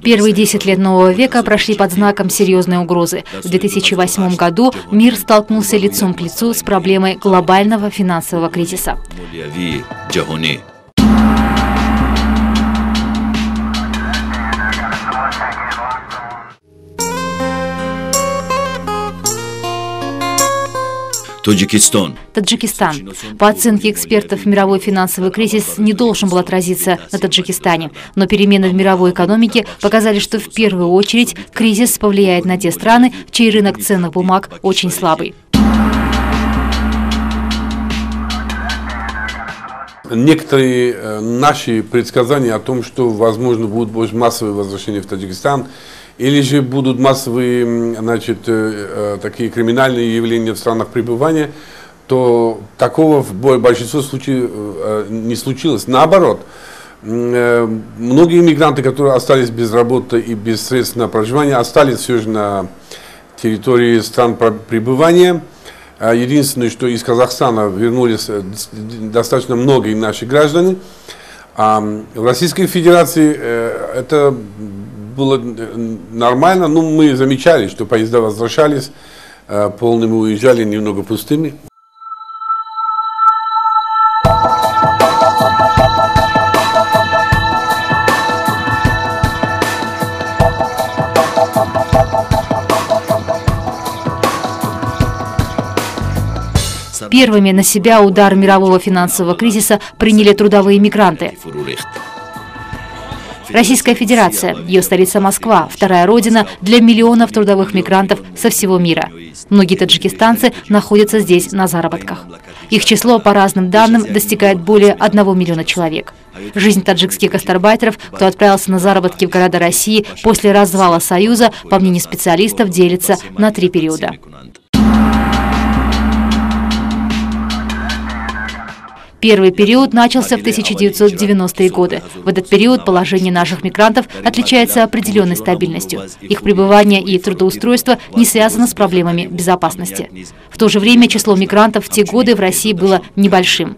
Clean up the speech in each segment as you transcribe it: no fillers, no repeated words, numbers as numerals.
Первые 10 лет нового века прошли под знаком серьезной угрозы. В 2008 году мир столкнулся лицом к лицу с проблемой глобального финансового кризиса. Таджикистан. По оценке экспертов, мировой финансовый кризис не должен был отразиться на Таджикистане. Но перемены в мировой экономике показали, что в первую очередь кризис повлияет на те страны, чей рынок ценных бумаг очень слабый. Некоторые наши предсказания о том, что, возможно, будут больше массовые возвращения в Таджикистан, или же будут массовые, такие криминальные явления в странах пребывания, то такого в большинстве случаев не случилось. Наоборот, многие иммигранты, которые остались без работы и без средств на проживание, остались все же на территории стран пребывания. Единственное, что из Казахстана вернулись достаточно многие наши граждане. В Российской Федерации это было нормально, но мы замечали, что поезда возвращались полными, уезжали немного пустыми. Первыми на себя удар мирового финансового кризиса приняли трудовые мигранты. Российская Федерация, ее столица Москва, вторая родина для миллионов трудовых мигрантов со всего мира. Многие таджикистанцы находятся здесь на заработках. Их число, по разным данным, достигает более 1 миллиона человек. Жизнь таджикских гастарбайтеров, кто отправился на заработки в города России после развала Союза, по мнению специалистов, делится на 3 периода. Первый период начался в 1990-е годы. В этот период положение наших мигрантов отличается определенной стабильностью. Их пребывание и трудоустройство не связано с проблемами безопасности. В то же время число мигрантов в те годы в России было небольшим.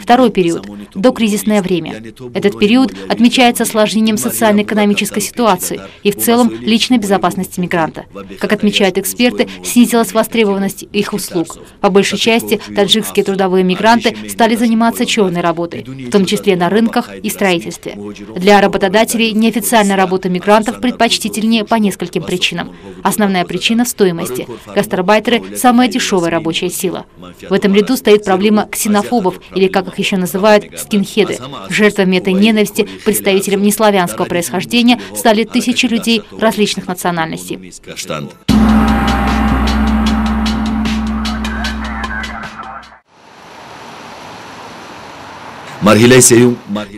Второй период – докризисное время. Этот период отмечается осложнением социально-экономической ситуации и в целом личной безопасности мигранта. Как отмечают эксперты, снизилась востребованность их услуг. По большей части таджикские трудовые мигранты стали заниматься черной работой, в том числе на рынках и строительстве. Для работодателей неофициальная работа мигрантов предпочтительнее по нескольким причинам. Основная причина – в стоимости. Гастарбайтеры – самая дешевая рабочая сила. В этом ряду стоит проблема ксенофобов, или, как их еще называют, скинхеды. Жертвами этой ненависти представителям неславянского происхождения стали тысячи людей различных национальностей.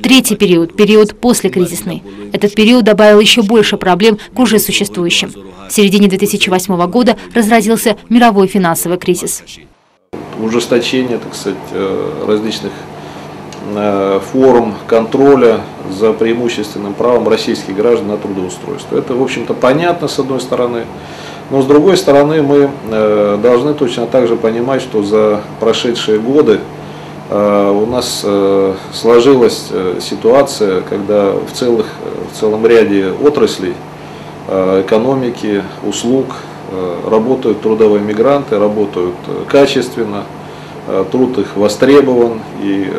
Третий период – период послекризисный. Этот период добавил еще больше проблем к уже существующим. В середине 2008 года разразился мировой финансовый кризис. Ужесточение, так сказать, различных форм контроля за преимущественным правом российских граждан на трудоустройство. Это, в общем-то, понятно, с одной стороны, но с другой стороны мы должны точно так же понимать, что за прошедшие годы у нас сложилась ситуация, когда в целом ряде отраслей экономики, услуг работают трудовые мигранты, работают качественно, труд их востребован, и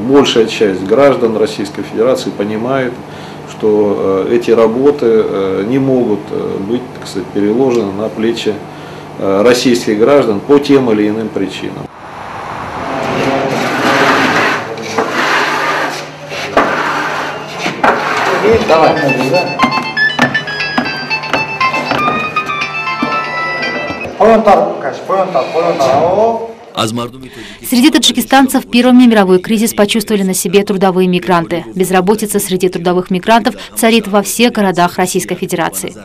большая часть граждан Российской Федерации понимает, что эти работы не могут быть, так сказать, переложены на плечи российских граждан по тем или иным причинам. Давай. Среди таджикистанцев первыми мировой кризис почувствовали на себе трудовые мигранты. Безработица среди трудовых мигрантов царит во всех городах Российской Федерации.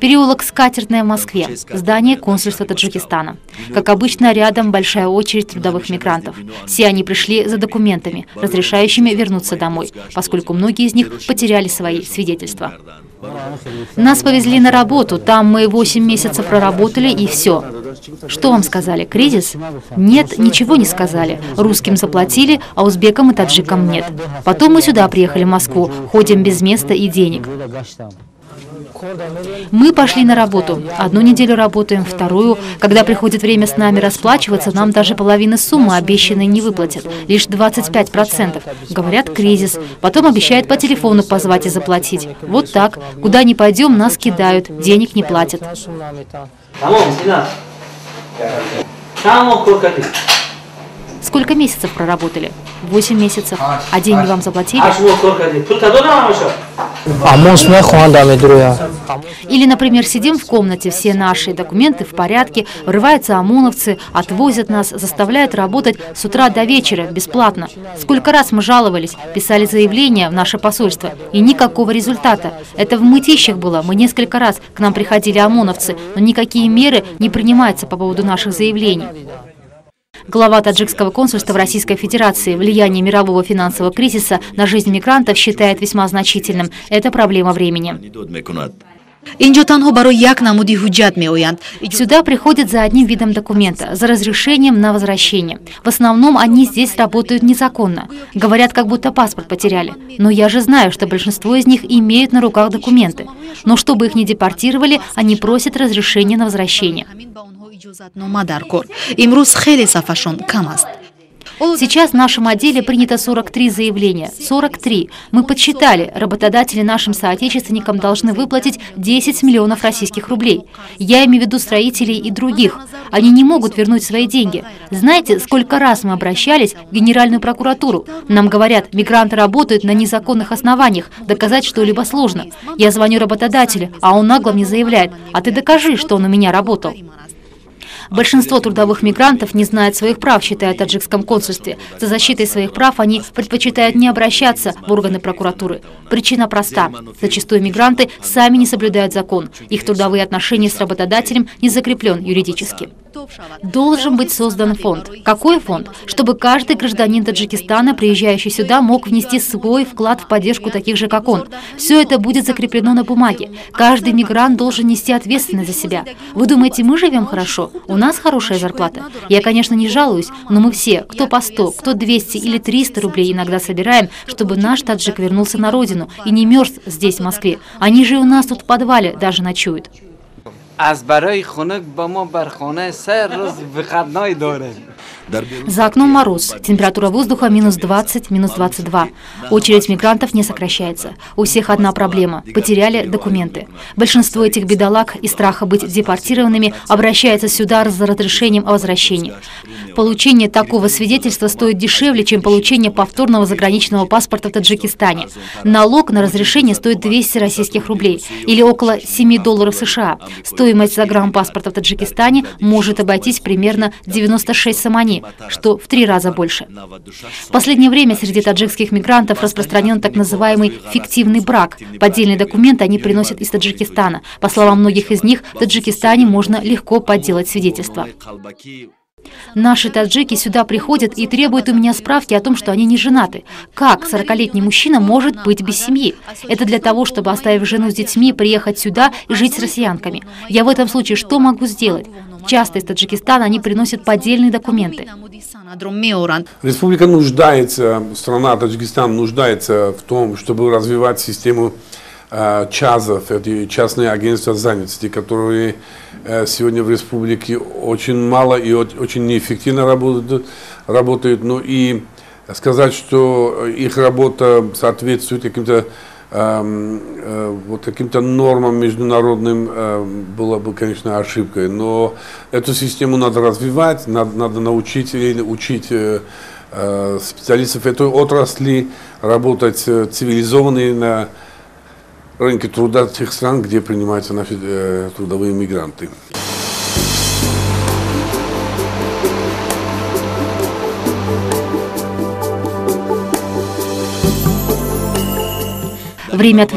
Переулок Скатертная в Москве, здание консульства Таджикистана. Как обычно, рядом большая очередь трудовых мигрантов. Все они пришли за документами, разрешающими вернуться домой, поскольку многие из них потеряли свои свидетельства. Нас повезли на работу, там мы 8 месяцев проработали и все. Что вам сказали? Кризис? Нет, ничего не сказали. Русским заплатили, а узбекам и таджикам нет. Потом мы сюда приехали в Москву, ходим без места и денег. Мы пошли на работу. 1 неделю работаем, 2. Когда приходит время с нами расплачиваться, нам даже половины суммы обещанной не выплатят. Лишь 25%. Говорят, кризис. Потом обещают по телефону позвать и заплатить. Вот так. Куда ни пойдем, нас кидают. Денег не платят. Сколько месяцев проработали? 8 месяцев. А деньги вам заплатили? Или, например, сидим в комнате, все наши документы в порядке, врываются ОМОНовцы, отвозят нас, заставляют работать с утра до вечера бесплатно. Сколько раз мы жаловались, писали заявления в наше посольство, и никакого результата. Это в Мытищах было, мы несколько раз к нам приходили ОМОНовцы, но никакие меры не принимаются по поводу наших заявлений. Глава таджикского консульства в Российской Федерации влияние мирового финансового кризиса на жизнь мигрантов считает весьма значительным. Это проблема времени. Сюда приходят за одним видом документа, за разрешением на возвращение. В основном они здесь работают незаконно. Говорят, как будто паспорт потеряли. Но я же знаю, что большинство из них имеют на руках документы. Но чтобы их не депортировали, они просят разрешения на возвращение. Сейчас в нашем отделе принято 43 заявления. 43. Мы подсчитали, работодатели нашим соотечественникам должны выплатить 10 миллионов российских рублей. Я имею в виду строителей и других. Они не могут вернуть свои деньги. Знаете, сколько раз мы обращались в Генеральную прокуратуру? Нам говорят, мигранты работают на незаконных основаниях, доказать что-либо сложно. Я звоню работодателю, а он нагло мне заявляет, а ты докажи, что он у меня работал. Большинство трудовых мигрантов не знают своих прав, считают в таджикском консульстве. За защитой своих прав они предпочитают не обращаться в органы прокуратуры. Причина проста. Зачастую мигранты сами не соблюдают закон. Их трудовые отношения с работодателем не закреплен юридически. Должен быть создан фонд. Какой фонд? Чтобы каждый гражданин Таджикистана, приезжающий сюда, мог внести свой вклад в поддержку таких же, как он. Все это будет закреплено на бумаге. Каждый мигрант должен нести ответственность за себя. Вы думаете, мы живем хорошо? У нас хорошая зарплата. Я, конечно, не жалуюсь, но мы все, кто по 100, кто 200 или 300 рублей иногда собираем, чтобы наш таджик вернулся на родину и не мерз здесь, в Москве. Они же у нас тут в подвале даже ночуют. За окном мороз, температура воздуха -20, -22. Очередь мигрантов не сокращается. У всех одна проблема – потеряли документы. Большинство этих бедолаг из страха быть депортированными обращается сюда за разрешением о возвращении. Получение такого свидетельства стоит дешевле, чем получение повторного заграничного паспорта в Таджикистане. Налог на разрешение стоит 200 российских рублей или около $7 США. Стоимость загранпаспорта в Таджикистане может обойтись примерно 96 сомани, что в 3 раза больше. В последнее время среди таджикских мигрантов распространен так называемый фиктивный брак. Поддельные документы они приносят из Таджикистана. По словам многих из них, в Таджикистане можно легко подделать свидетельства. Наши таджики сюда приходят и требуют у меня справки о том, что они не женаты. Как 40-летний мужчина может быть без семьи? Это для того, чтобы, оставив жену с детьми, приехать сюда и жить с россиянками. Я в этом случае что могу сделать? Часто из Таджикистана они приносят поддельные документы. Республика нуждается, страна Таджикистан нуждается в том, чтобы развивать систему ЧАЗов, это частные агентства занятости, которые сегодня в республике очень мало и очень неэффективно работают. Ну и сказать, что их работа соответствует каким-то нормам международным, было бы, конечно, ошибкой. Но эту систему надо развивать, надо научить или учить специалистов этой отрасли работать цивилизованно на рынке труда тех стран, где принимаются наши трудовые мигранты. Время от